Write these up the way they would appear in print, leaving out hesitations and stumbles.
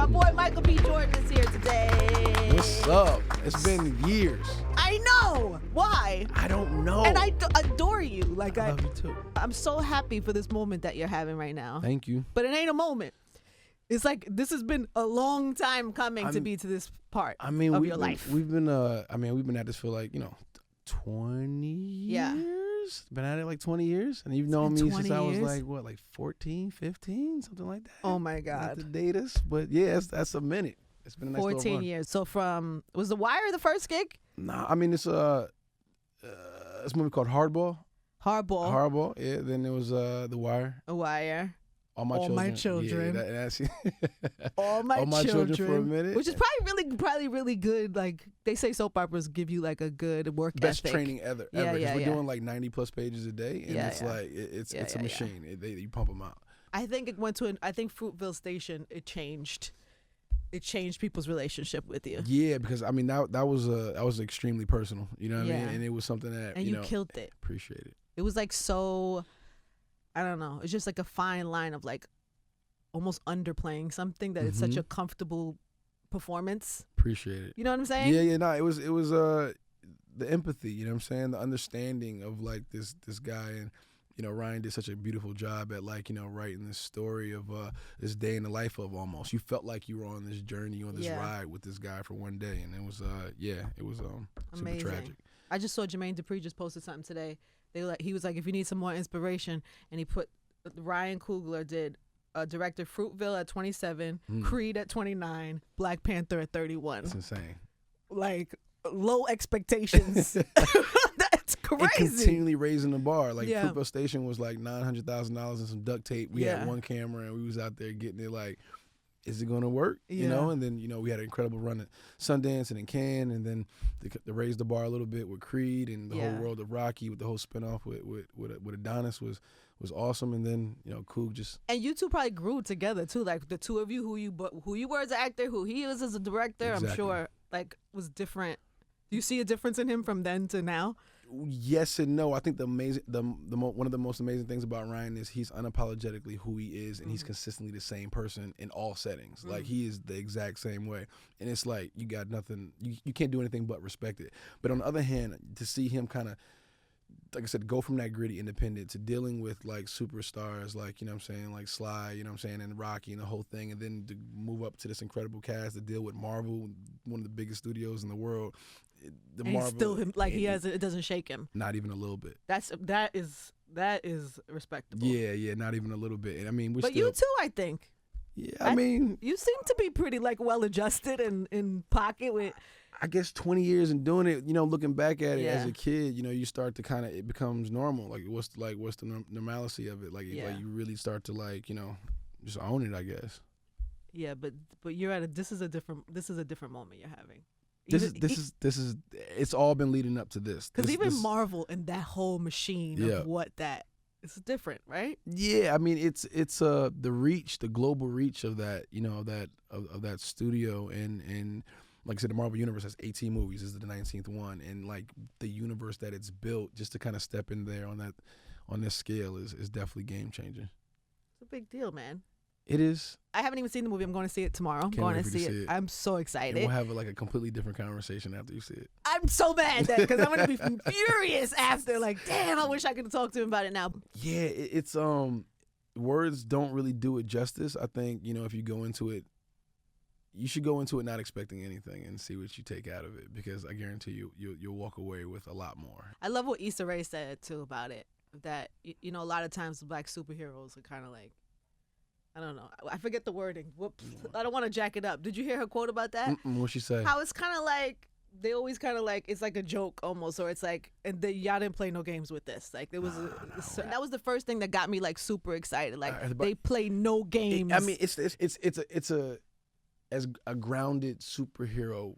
My boy Michael B. Jordan is here today. What's up? It's been years. I know. Why? I don't know. And I adore you. Like I love you too. I'm so happy for this moment that you're having right now. Thank you. But it ain't a moment. It's like this has been a long time coming to be to this part of your life. We've been at this for like, 20 years. Been at it like 20 years. And you've known me since I was like 14, 15, something like that. Oh my God. Not to date us, but yeah, that's a minute. It's been a nice 14 years. So was The Wire the first gig? Nah, I mean it's a movie called Hardball. Hardball. Yeah. Then there was The Wire. The Wire. All my children. Yeah, that's All my children for a minute. Which is probably really good. Like they say, soap operas give you like a good work best ethic. training ever. We're doing like 90+ pages a day, and it's a machine. You pump them out. I think it went to I think Fruitville Station. It changed people's relationship with you. Yeah, because I mean that was extremely personal. You know what I mean? And it was something that you killed it. Appreciate it. It was like so. I don't know. It's just like a fine line of like almost underplaying something that it's such a comfortable performance. Appreciate it. You know what I'm saying? Yeah. No, it was the empathy. You know what I'm saying? The understanding of like this guy, and Ryan did such a beautiful job at like writing this story of this day in the life of almost. You felt like you were on this journey, on this ride with this guy for one day, and it was super tragic. I just saw Jermaine Dupri just posted something today. He was like, if you need some more inspiration, and he put Ryan Coogler directed Fruitville at 27, Creed at 29, Black Panther at 31. That's insane. Like low expectations. That's crazy. And continually raising the bar. Like Fruitville Station was like $900,000 and some duct tape. We had one camera and we was out there getting it like, is it going to work? You know, and then, we had an incredible run at Sundance and in Cannes, and then to raise the bar a little bit with Creed and the whole world of Rocky with the whole spinoff with Adonis was awesome. And then, Coog just. And you two probably grew together too. Like the two of you, who you were as an actor, who he was as a director, exactly. I'm sure like was different. Do you see a difference in him from then to now? Yes and no. I think one of the most amazing things about Ryan is he's unapologetically who he is, and he's consistently the same person in all settings. Like he is the exact same way, and it's like you got nothing. You can't do anything but respect it. But on the other hand, to see him kind of, like I said, go from that gritty independent to dealing with like superstars like, like Sly, and Rocky and the whole thing, and then to move up to this incredible cast to deal with Marvel, one of the biggest studios in the world. Marvel, still him, like it doesn't shake him. Not even a little bit. That is respectable. Yeah, not even a little bit. And I mean, you too, I think. Yeah, I mean, you seem to be pretty like well adjusted and in pocket with. I guess 20 years and doing it, looking back at it as a kid, you start to kind of, it becomes normal. Like what's the normalcy of it? Like you really start to like, just own it, I guess. Yeah, but you're at this is a different moment you're having. This is it's all been leading up to this. Because even Marvel and that whole machine of what that it's different, right? Yeah, I mean it's the reach, the global reach of that, of that studio, and like I said, the Marvel Universe has 18 movies. This is the 19th one, and like the universe that it's built, just to kind of step in there on this scale is definitely game changing. It's a big deal, man. It is. I haven't even seen the movie. I'm going to see it tomorrow. I'm Can't going wait to for you see to it. I'm so excited. And we'll have like a completely different conversation after you see it. I'm so mad because I'm going to be furious after. Like, damn, I wish I could talk to him about it now. Yeah, it's words don't really do it justice. I think if you go into it, you should go into it not expecting anything and see what you take out of it, because I guarantee you'll walk away with a lot more. I love what Issa Rae said too about it. That a lot of times black superheroes are kind of like. I don't know. I forget the wording. Whoops. I don't want to jack it up. Did you hear her quote about that? What'd she say? How it's kind of like, they always kind of like, it's like a joke almost, or it's like, and y'all didn't play no games with this. Like there was, that was the first thing that got me like super excited. Like they play no games. I mean, it's a grounded superhero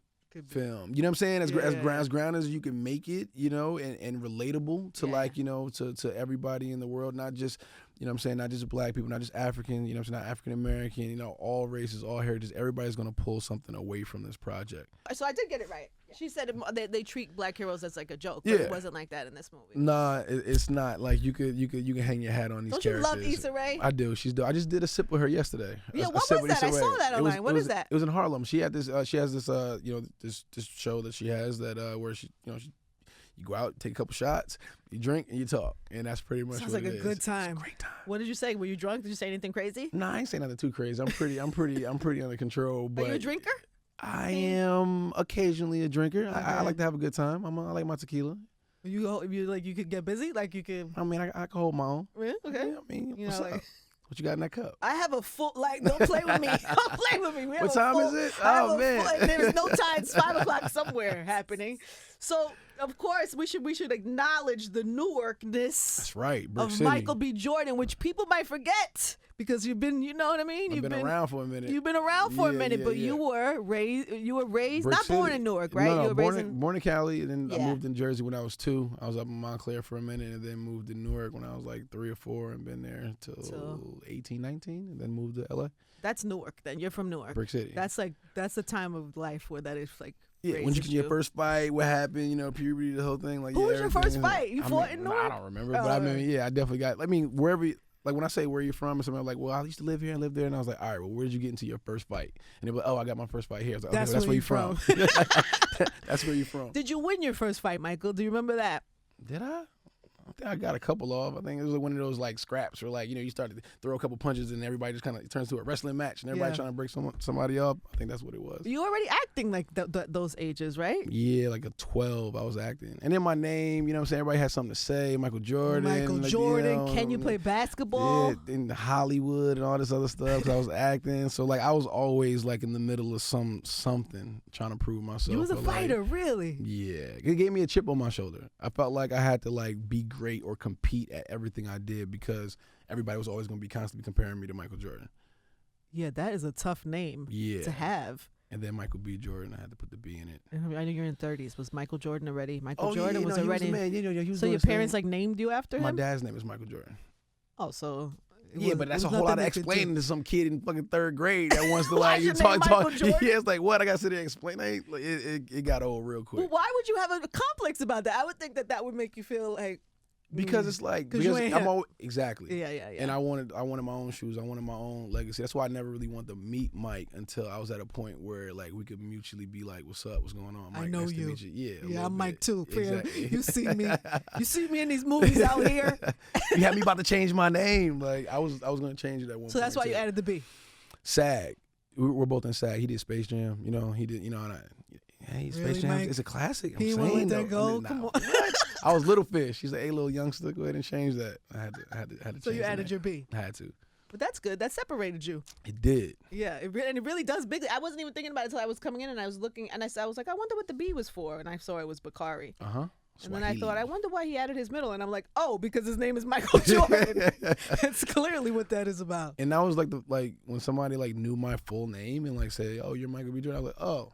film. You know what I'm saying? As grounded as you can make it, and relatable to to everybody in the world, not just, You know what I'm saying? Not just black people, not just African, you know what I'm saying? Not African American, you know, all races, all heritages. Everybody's going to pull something away from this project. So I did get it right. She said they treat black heroes as like a joke, but it wasn't like that in this movie. Nah, it's not. Like you can hang your hat on these characters. Don't you love Issa Rae? I do. She's dope. I just did a sip with her yesterday. Yeah, what was that? I saw that online. What is that? It was in Harlem. She had this. She has this. This show that she has that where she you go out, take a couple shots, you drink, and you talk, and that's pretty much. Sounds what like a good time. It's a great time. What did you say? Were you drunk? Did you say anything crazy? Nah, I ain't saying nothing too crazy. I'm pretty under control. But are you a drinker? I am occasionally a drinker. Okay. I like to have a good time. I like my tequila. You could get busy, like you could. I mean, I can hold my own. Really? Okay. Yeah, I mean, what's up? What you got in that cup? I have a full, don't play with me. Don't play with me. What time is it? Oh, man. There's no time. It's 5 o'clock somewhere happening. So, of course, we should acknowledge the Newarkness. That's right. Brick of City. Michael B. Jordan, which people might forget because you've been, you know what I mean? You've been around for a minute. You've been around for a minute, but you were raised, Brick not City. born in Newark, right? No, you were born in Cali, and then I moved in Jersey when I was 2. I was up in Montclair for a minute, and then moved to Newark when I was like 3 or 4, and been there until 18, 19, and then moved to LA. That's Newark. Then you're from Newark. Brick City. That's the time of life where that is like. Yeah, when you get your first fight, what happened? You know, puberty, the whole thing. Like, who was your first fight? You fought in Newark? I don't remember, but I mean, I definitely got. I mean, wherever. Like when I say where you're from, or something like, well, I used to live here and live there, and I was like, all right, well, where did you get into your first fight? And they were like, oh, I got my first fight here. I was like, okay, that's where you're from. That's where you're from. Did you win your first fight, Michael? Do you remember that? Did I? I think I got a couple off. I think it was like one of those like scraps where like, you start to throw a couple punches and everybody just kind of turns to a wrestling match and everybody trying to break somebody up. I think that's what it was. You already acting like those ages, right? Yeah, like a 12 I was acting. And then my name, you know what I'm saying? Everybody has something to say. Michael Jordan. Can you play basketball? Yeah, in Hollywood and all this other stuff. So I was acting. So like I was always like in the middle of something trying to prove myself. You was a fighter, really? Yeah. It gave me a chip on my shoulder. I felt like I had to like be great or compete at everything I did because everybody was always going to be constantly comparing me to Michael Jordan. Yeah, that is a tough name to have. And then Michael B. Jordan, I had to put the B in it. I know you're in 30s. Was Michael Jordan already? Jordan was He already. was a man. He was so your parents like named you after him? My dad's name is Michael Jordan. Oh, so. But that's a whole lot of explaining to some kid in fucking 3rd grade that wants to like talk. Yeah, it's like what I got to sit there and explain. It got old real quick. But why would you have a complex about that? I would think that would make you feel like. Because it's like exactly. Yeah. And I wanted my own shoes. I wanted my own legacy. That's why I never really wanted to meet Mike until I was at a point where like we could mutually be like, "What's up? What's going on, Mike? I know nice you. To meet you." Yeah, I'm Mike too. Exactly. You see me. You see me in these movies out here. You had me about to change my name. Like I was going to change it at one. So that's why you added the B. SAG. We're both in SAG. He did Space Jam. He did. Hey, Space Jam is a classic. I'm saying, let that go. Come on. I was Little Fish. She's like, "Hey, little youngster, go ahead and change that." I had to. So you added your B. I had to. But that's good. That separated you. It did. Yeah, it really does big. I wasn't even thinking about it until I was coming in and I was looking and I was like, I wonder what the B was for, and I saw it was Bakari. And then I thought, I wonder why he added his middle, and I'm like, oh, because his name is Michael Jordan. That's clearly what that is about. And that was like when somebody like knew my full name and like say, "Oh, you're Michael B. Jordan," I was like, "Oh,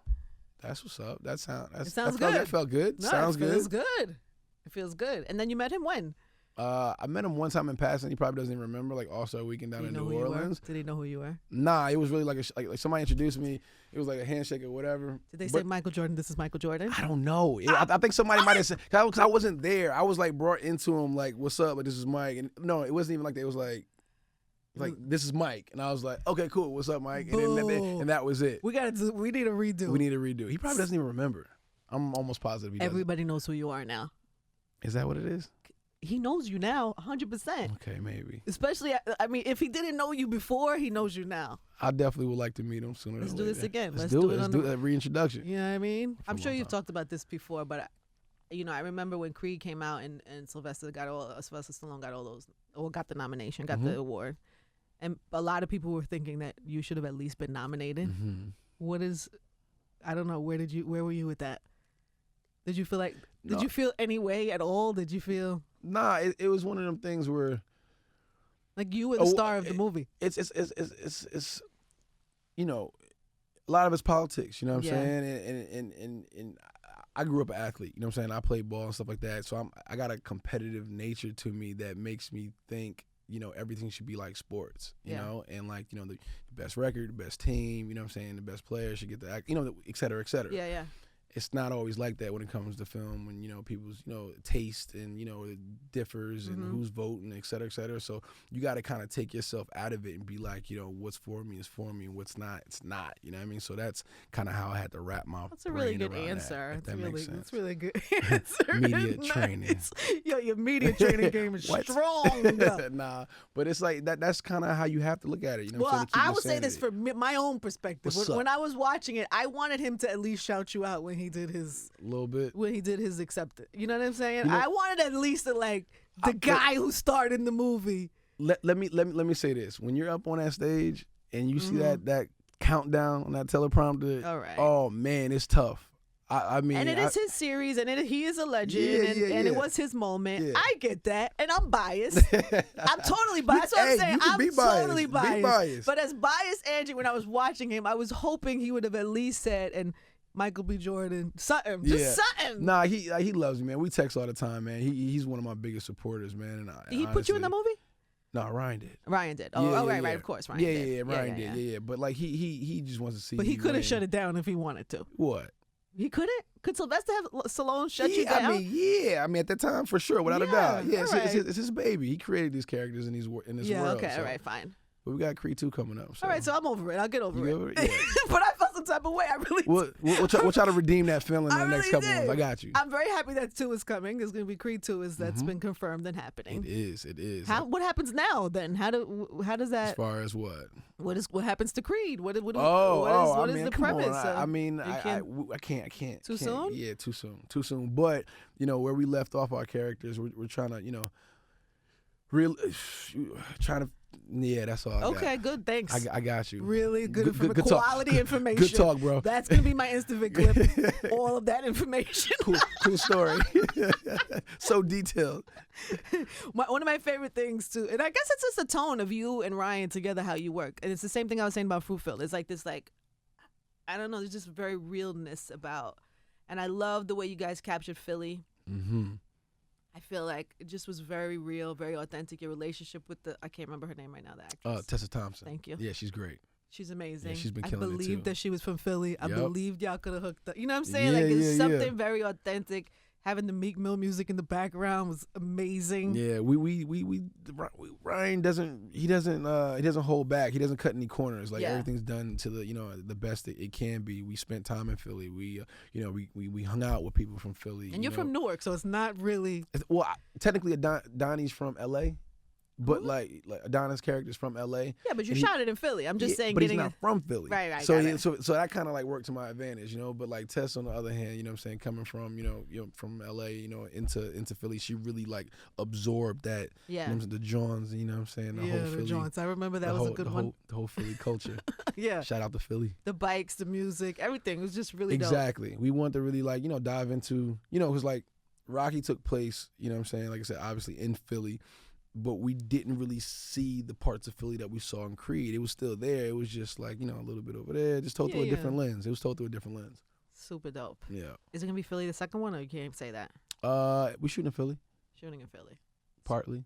that's what's up. That sounds good. That felt good. No, sounds good. It feels good. It feels good." And then you met him when? I met him one time in passing. He probably doesn't even remember, like All-Star Weekend down in New Orleans. Did he know who you were? Nah, it was really like somebody introduced me. It was like a handshake or whatever. Did they say, Michael Jordan, this is Michael Jordan? I don't know. I think somebody might have said, because I wasn't there. I was like brought into him like, "What's up? Like, this is Mike." And no, it wasn't even like that. It was like, "This is Mike." And I was like, "Okay, cool. What's up, Mike?" And that was it. We need a redo. We need a redo. He probably doesn't even remember. I'm almost positive he doesn't. Everybody knows who you are now. Is that what it is? He knows you now, 100%. Okay, maybe. Especially, I mean, if he didn't know you before, he knows you now. I definitely would like to meet him sooner. Let's do this again. Let's do it. Let's do a reintroduction. You know what I mean? I'm sure you've talked about this before, but I remember when Creed came out and Sylvester Stallone got the nomination, got the award, and a lot of people were thinking that you should have at least been nominated. I don't know. Where were you with that? Did you feel like? Did you feel any way at all? Did you feel? Nah, it was one of them things where, like, you were the star of the movie. It's a lot of it's politics. You know what I'm saying? And I grew up an athlete. You know what I'm saying? I played ball and stuff like that. So I got a competitive nature to me that makes me think everything should be like sports, you Yeah. know, and like, the best record, the best team, you know what I'm saying, the best player should get the act, et cetera, et cetera. Yeah, yeah. It's not always like that when it comes to film, when people's taste and it differs and who's voting, et cetera, et cetera. So you got to kind of take yourself out of it and be like, what's for me is for me, and what's not, it's not. You know what I mean? So that's kind of how I had to wrap my. That's a really brain good around answer. That makes sense. That's really good answer. Media training. Yo, your media training game is strong. Nah, but it's like that. That's kind of how you have to look at it. You know what I'm Well, saying? To keep I your would say this sanity. from my own perspective. What's When up? I was watching it, I wanted him to at least shout you out when he did his A little bit. acceptance. You know what I'm saying? You know- I wanted at least to the guy who starred in the movie. Let me say this: when you're up on that stage and you see that countdown on that teleprompter, All right. oh man, it's tough. I mean, And it is his series, and he is a legend, Yeah, and, yeah, and it yeah. was his moment. Yeah. I get that, and I'm biased. I'm totally biased. That's what I'm Hey, saying. you can I'm be biased. totally Be biased. biased. But as biased Angie, when I was watching him, I was hoping he would have at least said, and Michael B. Jordan, something, just something. Nah, he loves me, man. We text all the time, man. He's one of my biggest supporters, man. And Did he put you in the movie? No, Ryan did. Ryan did. Oh, Yeah, right, yeah. of course, Ryan Yeah, did. yeah, Ryan did. Yeah. But like he just wants to see. But he me could have win. shut it down if he wanted to. What? He couldn't? Could Sylvester have Stallone shut you Yeah, down? I mean, at that time, for sure, without a doubt. Yeah, all right. it's his baby. He created these characters in this yeah, world. okay, so. all right, fine. But we got Creed 2 coming up. So. All right, so I'm over it. I'll get over You it. over it? Yeah. But I felt some type of way. I really We'll try to redeem that feeling in I the next really couple months. did. I got you. I'm very happy that 2 is coming. There's going to be Creed 2 that's been confirmed and happening. It is. What happens now then? How does As that far as what? what happens to Creed? What is I mean, the come on. premise? I mean, you I can't. Too soon? Yeah, too soon. But where we left off our characters, we're trying to trying to. Yeah, that's all. I got. Okay, good. Thanks. I got you. Really good, Good quality talk. information. Good talk, bro. That's gonna be my Instavid clip. All of that information. Cool story. So detailed. One of my favorite things too, and I guess it's just the tone of you and Ryan together, how you work, and it's the same thing I was saying about Fruitville. It's like this, I don't know, there's just very realness about, and I love the way you guys captured Philly. Mm-hmm. I feel like it just was very real, very authentic. Your relationship with I can't remember her name right now, the actress. Tessa Thompson. Thank you. Yeah, she's great. She's amazing. Yeah, she's been killing it, I believed too. that she was from Philly. I Yep. believed y'all could have hooked up. You know what I'm saying? Yeah, like it's yeah, something yeah. very authentic. Having the Meek Mill music in the background was amazing. Yeah, Ryan doesn't hold back. He doesn't cut any corners. Like everything's done to the best that it can be. We spent time in Philly. We hung out with people from Philly. And you're from Newark, so it's not really. Well, technically, Donnie's from L.A., but like Adonis' character's from L.A. Yeah, but you shot it in Philly. I'm just saying, but getting he's not from Philly. Right. So got it. so that kind of like worked to my advantage, But like Tess, on the other hand, you know what I'm saying, coming from from L.A., into Philly, she really like absorbed that. Yeah. You know, the Johns, you know what I'm saying, the whole the Philly. joints. I remember that was a good one. The whole Philly culture. Yeah. Shout out to Philly. The bikes, the music, everything. It was just really dope. Exactly. We wanted to really like dive into it was like Rocky took place, you know what I'm saying, like I said, obviously in Philly. But we didn't really see the parts of Philly that we saw in Creed. It was still there. It was just like, a little bit over there. Just told through a different lens. It was told through a different lens. Super dope. Yeah. Is it going to be Philly the second one, or you can't say that? We shooting in Philly. Shooting in Philly. Partly.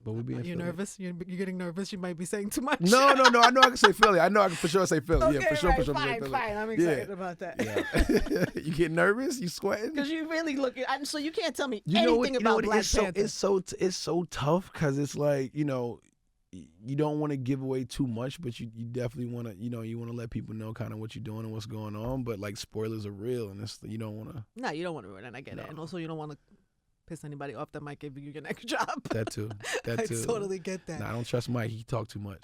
But we be in Philly. You're nervous? You're getting nervous? You might be saying too much. No. I know I can say Philly. I know I can for sure say Philly. Okay, Yeah, for sure. Fine. I'm excited about that. Yeah. You get nervous? You sweating? Because you really look at, so you can't tell me know anything what, about Black Panther. It's so tough because it's like, you don't want to give away too much, but you definitely want to, you want to let people know kind of what you're doing and what's going on. But like spoilers are real, and you don't want to. No, you don't want to ruin it. I get it. And also you don't want to piss anybody off that might give you your next job. That too. I totally get that. Nah, I don't trust Mike. He talk too much.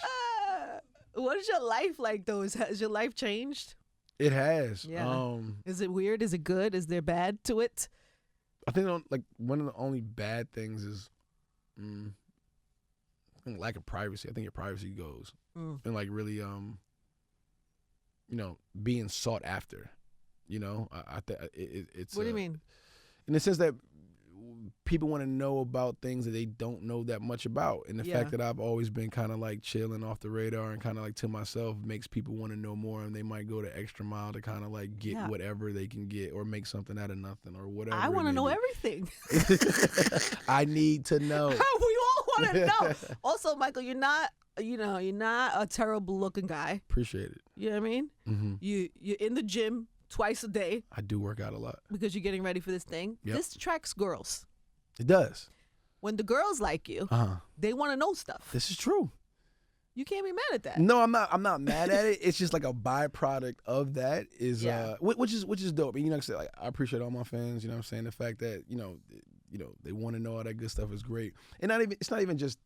What is your life like though? Has your life changed? It has. Yeah. Is it weird? Is it good? Is there bad to it? I think like one of the only bad things is lack of privacy. I think your privacy goes and like really being sought after. I think it's. What do you mean? In the sense that people want to know about things that they don't know that much about, and the fact that I've always been kind of like chilling off the radar and kind of like to myself makes people want to know more, and they might go the extra mile to kind of like get whatever they can get or make something out of nothing or whatever. I want to know everything. I need to know. We all want to know. Also, Michael, you're not a terrible looking guy. Appreciate it. You know what I mean? Mm-hmm. You're in the gym twice a day. I do work out a lot. Because you're getting ready for this thing. Yep. This attracts girls. It does. When the girls like you, they want to know stuff. This is true. You can't be mad at that. No, I'm not mad at it. It's just like a byproduct of that is which is dope. And like I said, like I appreciate all my fans, you know what I'm saying? The fact that, they want to know all that good stuff is great. And it's not even just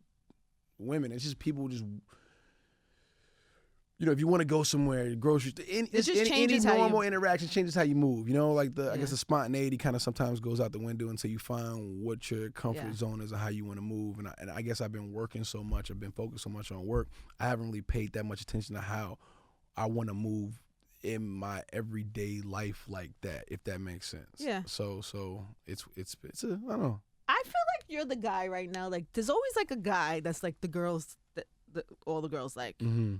women, it's just people just if you want to go somewhere, grocery store, any normal interaction changes how you move. Like I guess the spontaneity kind of sometimes goes out the window until you find what your comfort zone is and how you want to move. And I guess I've been working so much, I've been focused so much on work, I haven't really paid that much attention to how I want to move in my everyday life like that, if that makes sense. Yeah. So it's I don't know. I feel like you're the guy right now. Like there's always like a guy that's like the girls that all the girls like. Mm-hmm.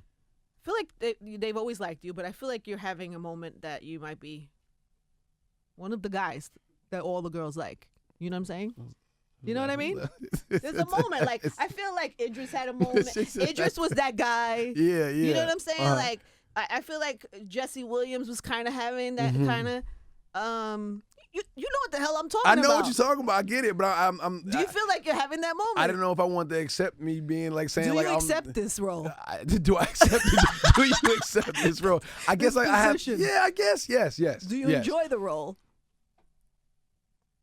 I feel like they've always liked you, but I feel like you're having a moment that you might be one of the guys that all the girls like. You know what I'm saying? You know what I mean? There's a moment. Like I feel like Idris had a moment. Idris was that guy. Yeah. You know what I'm saying? Like I feel like Jesse Williams was kind of having that kind of. You know what the hell I'm talking about. I know what you're talking about. I get it, but I'm. Do you feel like you're having that moment? I don't know if I want to accept me being like saying do like. Do you accept this role? Do I accept it? Do you accept this role? I guess I have. Yeah, I guess yes. Do you enjoy the role?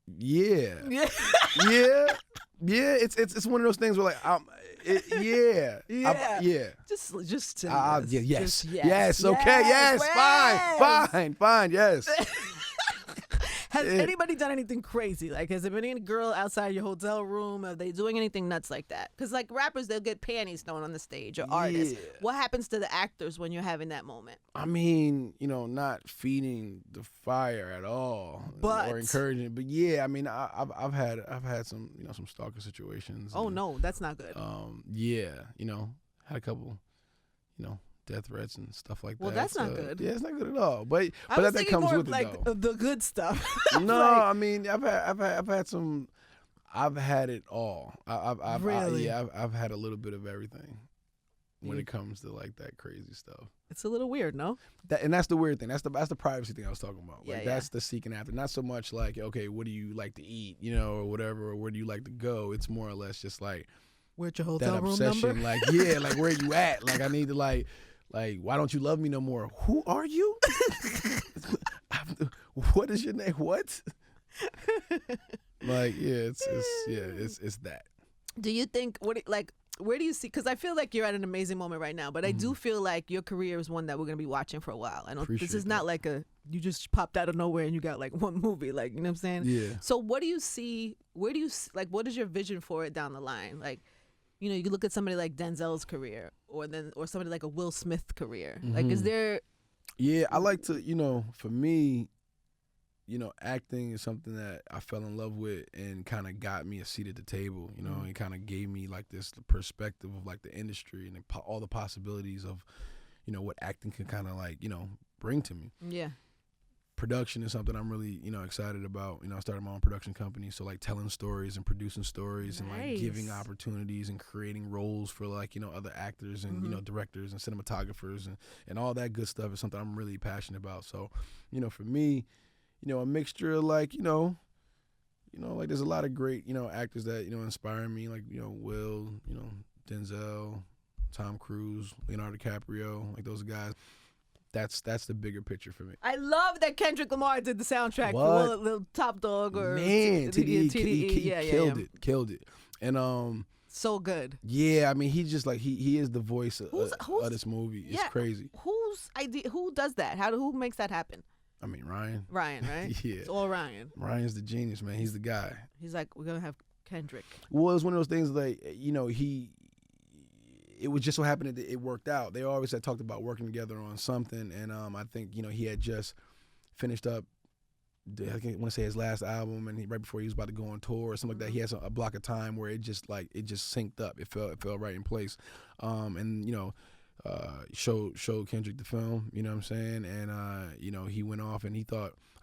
Yeah. Yeah. It's one of those things where like yeah. Just yes. Okay. Yes. Fine. Yes. Has anybody done anything crazy? Like, has there been any girl outside your hotel room? Are they doing anything nuts like that? Because, like, rappers, they'll get panties thrown on the stage or artists. What happens to the actors when you're having that moment? I mean, not feeding the fire at all, or encouraging. But yeah, I mean, I've had some some stalker situations. Oh no, that's not good. Had a couple, death threats and stuff like that. Well, that's not good. Yeah, it's not good at all. But that comes more with like it though. The good stuff. No, I mean, I've had some. I've had it all. Really? I've had a little bit of everything when it comes to like that crazy stuff. It's a little weird, no? And that's the weird thing. That's the privacy thing I was talking about. Like that's the seeking after. Not so much like, okay, what do you like to eat, or whatever, or where do you like to go? It's more or less just like where's your hotel that room obsession, number? like like where you at? Like I need to like why don't you love me no more? Who are you? What is your name? What? Like it's that. Do you think where do you see? Because I feel like you're at an amazing moment right now, but I do feel like your career is one that we're gonna be watching for a while. I know this is not like you just popped out of nowhere and you got like one movie, like you know what I'm saying? Yeah. So what do you see? Where do you what is your vision for it down the line? Like, you look at somebody like Denzel's career, or somebody like a Will Smith career. Mm-hmm. Like, is there? Yeah, I like to, for me, acting is something that I fell in love with and kind of got me a seat at the table, and kind of gave me like this perspective of like the industry and all the possibilities of, what acting can kind of like, bring to me. Yeah. Production is something I'm really, excited about. I started my own production company, so like telling stories and producing stories and like giving opportunities and creating roles for like, other actors and, directors and cinematographers and all that good stuff is something I'm really passionate about. So, for me, a mixture of like, like there's a lot of great, actors that, inspire me, like, Will, Denzel, Tom Cruise, Leonardo DiCaprio, like those guys. That's the bigger picture for me. I love that Kendrick Lamar did the soundtrack for Little Top Dog or TDE. He killed it. And so good. Yeah, I mean he just like he is the voice of this movie. It's crazy. Whose idea? Who does that? Who makes that happen? I mean Ryan. Ryan, right? Yeah. It's all Ryan. Ryan's the genius, man. He's the guy. He's like, we're gonna have Kendrick. Well, it's one of those things like it was just so happened that it worked out. They always had talked about working together on something, and I think he had just finished up. I want to say his last album, and right before he was about to go on tour or something like that, he had a block of time where it just synced up. It fell right in place, and showed Kendrick the film, you know what I'm saying? And you know, he went off and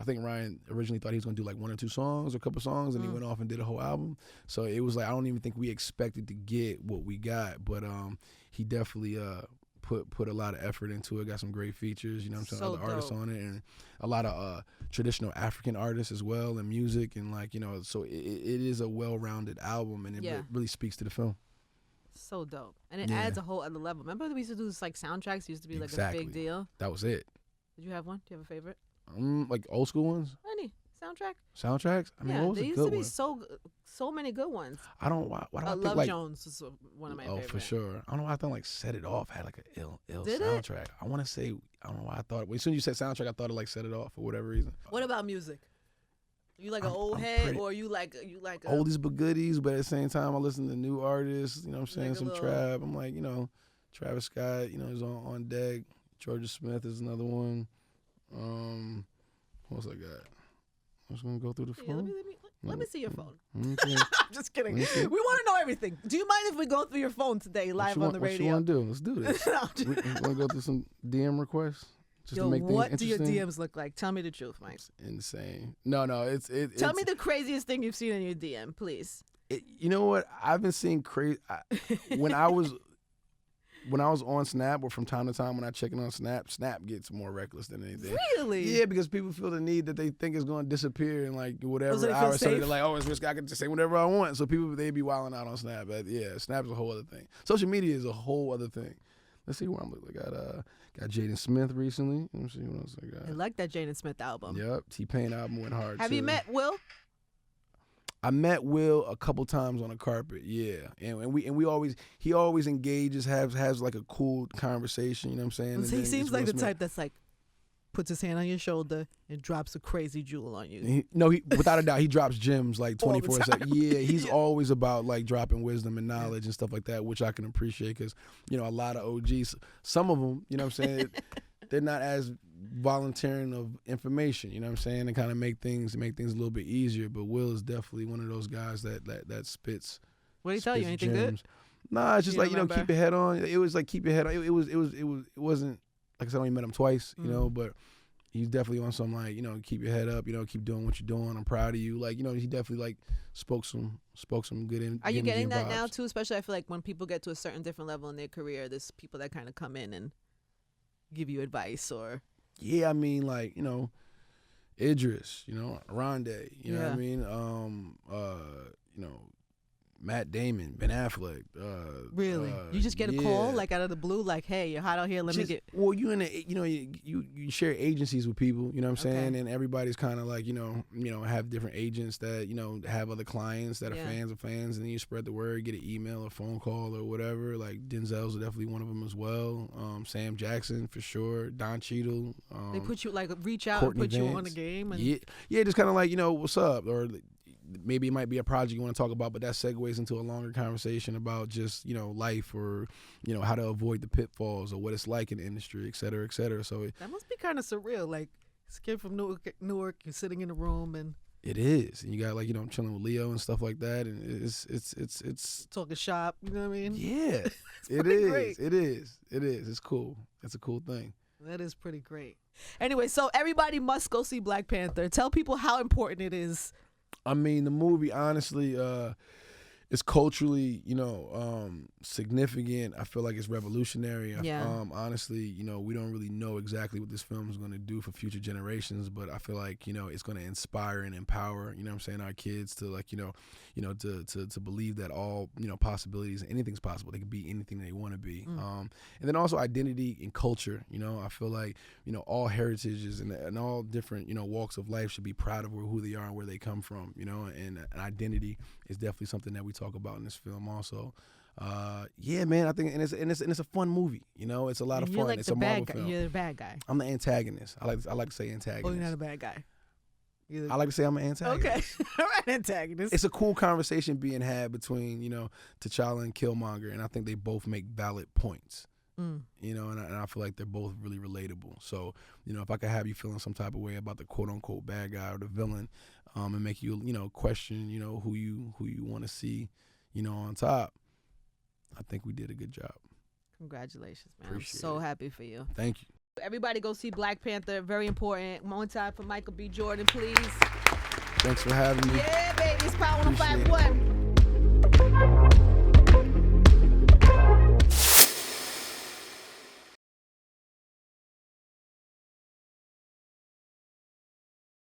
I think Ryan originally thought he was gonna do like 1 or 2 songs or a couple songs, and he went off and did a whole album. So it was like, I don't even think we expected to get what we got, but he definitely put a lot of effort into it. Got some great features, you know what I'm saying? So Other artists dope. on it, and a lot of traditional African artists as well, and music, and like, you know, so it is a well-rounded album, and it really speaks to the film. So dope. And it adds a whole other level. Remember we used to do this like soundtracks? It used to be like a big deal. That was it. Did you have one? Do you have a favorite? Like old school ones? Any soundtrack? Soundtracks? I mean, what was there a used good to be one? so many good ones. I don't why do I think Love like Jones is one of my favorites. for sure. I don't know why I thought like Set It Off had like an ill Did soundtrack. I want to say, I don't know why I thought. As soon as you said soundtrack, I thought it like Set It Off for whatever reason. What about music? You like an old I'm head, pretty- or you like a oldies but goodies, but at the same time I listen to new artists, you know what I'm saying, Like a some little- trap. I'm like, you know, Travis Scott, you know, is on deck. Georgia Smith is another one. What else I got? I'm just gonna go through the Yeah, phone. let me see your phone. Okay. I'm just kidding. We want to know everything. Do you mind if we go through your phone today live on the What you radio? want to do? Let's do this. No, I'm just- We want to go through some DM requests just Yo, to make things what do interesting. your DMs look like? Tell me the truth, Mike. It's insane. No, it's Tell me the craziest thing you've seen in your DM, please. You know what? I've been seeing crazy. When I was on Snap, or from time to time when I check in on Snap gets more reckless than anything. Really? Yeah, because people feel the need that they think it's going to disappear in like whatever so they feel hour. So safe? they're like, oh, it's risk. I can just say whatever I want. So people, they be wilding out on Snap. But yeah, Snap's a whole other thing. Social media is a whole other thing. Let's see where I'm looking. Got Jaden Smith recently. Let me see what else I got. I like that Jaden Smith album. Yep, T-Pain album went hard. Have too. you met Will? I met Will a couple times on the carpet, yeah, and he always engages, has like a cool conversation, you know what I'm saying? And He then seems it's like Will the Smith. type that's like puts his hand on your shoulder and drops a crazy jewel on you. He without a doubt, he drops gems like All the 24/7. time. Yeah, he's Yeah. always about like dropping wisdom and knowledge and stuff like that, which I can appreciate because, you know, a lot of OGs, some of them, you know what I'm saying, they're not as volunteering of information, you know what I'm saying, and kind of make things a little bit easier. But Will is definitely one of those guys that spits. What did he tell you? spits Anything gems. Nah, it's just You like, you know, remember? keep your head on. It was like keep your head on. It wasn't like I said, I only met him twice, you know, but he's definitely on some like, you know, keep your head up, you know, keep doing what you're doing. I'm proud of you. Like, you know, he definitely like spoke some good in. Are you energy getting and that now vibes. too? Especially, I feel like when people get to a certain different level in their career, there's people that kind of come in and give you advice or. Yeah, I mean, like, you know, Idris, you know, Rondé, you know what I Yeah. mean? You know, Matt Damon, Ben Affleck. Really? You just get a call yeah. like out of the blue, like, "Hey, you're hot out here. Let me get." Well, you in a, you know, you share agencies with people, you know what I'm saying, Okay. and everybody's kind of like, you know, have different agents that, you know, have other clients that are Yeah. fans of fans, and then you spread the word, get an email or phone call or whatever. Like Denzel's definitely one of them as well. Sam Jackson for sure. Don Cheadle. They put you like reach out Courtney and put you on Vance. the game. And Yeah, just kind of like, you know, what's up, or maybe it might be a project you want to talk about, but that segues into a longer conversation about just, you know, life, or, you know, how to avoid the pitfalls or what it's like in the industry, et cetera, et cetera. So that must be kind of surreal. Like, this kid from Newark, you're sitting in a room and it is, and you got like, you know, I'm chilling with Leo and stuff like that, and it's talking shop. You know what I mean? yeah, it pretty is, great. it is, it's cool. It's a cool thing. That is pretty great. Anyway, so everybody must go see Black Panther. Tell people how important it is. I mean, the movie, honestly, is culturally, you know, significant. I feel like it's revolutionary. Yeah. Honestly, you know, we don't really know exactly what this film is going to do for future generations, but I feel like, you know, it's going to inspire and empower, you know what I'm saying, our kids to, like, you know, to believe that all, you know, possibilities, anything's possible. They can be anything they want to be. And then also identity and culture. You know, I feel like, you know, all heritages and all different, you know, walks of life should be proud of who they are and where they come from, you know, and identity is definitely something that we talk about in this film also. Yeah, man, I think, and it's a fun movie. You know, it's a lot of And fun. you're like It's the a Marvel bad guy. film. You're the bad guy. I'm the antagonist. I like to say antagonist. Oh, you're not a bad guy. I like to say I'm an antagonist. Okay. All right, antagonist. It's a cool conversation being had between, you know, T'Challa and Killmonger, and I think they both make valid points. You know, and I feel like they're both really relatable. So, you know, if I could have you feeling some type of way about the quote unquote bad guy or the villain, and make you, you know, question, you know, who you want to see, you know, on top, I think we did a good job. Congratulations, man. Appreciate I'm so it. happy for you. Thank you. Everybody go see Black Panther. Very important. One time for Michael B. Jordan, please. Thanks for having me. Yeah, baby. It's Power Appreciate 105.1.